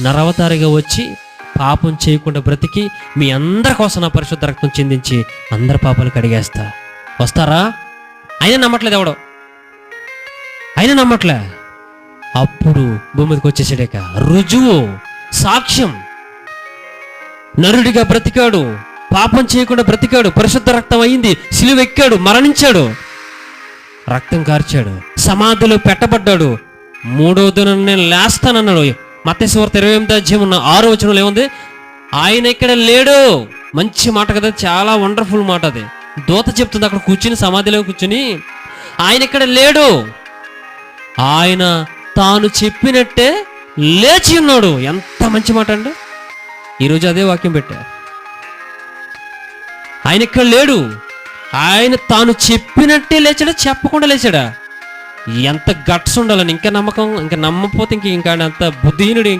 నరవతారిగా వచ్చి పాపం చేయకుండా బ్రతికి మీ అందరి కోసం నా పరిశుద్ధ రక్తం చిందించి అందరి పాపాలు కడిగేస్తా. వస్తారా? అయినా నమ్మట్లేదు ఎవడో, అయినా నమ్మట్లే. అప్పుడు భూమి మీదకి వచ్చేసాడాక రుజువు, సాక్ష్యం. నరుడిగా బ్రతికాడు, పాపం చేయకుండా బ్రతికాడు, పరిశుద్ధ రక్తం అయింది, సిలువ ఎక్కాడు, మరణించాడు, రక్తం కార్చాడు, సమాధిలో పెట్టబడ్డాడు, 3వ దినం నేను లేస్తానన్నాడు. మత్తయి సువార్త 28:6 ఏముంది? ఆయన ఇక్కడ లేడు. మంచి మాట కదా, చాలా వండర్ఫుల్ మాట అది. దూత చెప్తుంది అక్కడ కూర్చుని, సమాధిలో కూర్చుని, ఆయన ఇక్కడ లేడు, ఆయన తాను చెప్పినట్టే లేచి ఉన్నాడు. ఎంత మంచి మాట అండి. ఈరోజు అదే వాక్యం పెట్టా. ఆయన ఇక్కడ లేడు, ఆయన తాను చెప్పినట్టే లేచాడా, చెప్పకుండా లేచాడా? ఎంత గట్స్ ఉండాలని. ఇంకా నమ్మకం, ఇంకా నమ్మకపోతే ఇంకా అంత బుద్ధిహీనుడు ఇంకా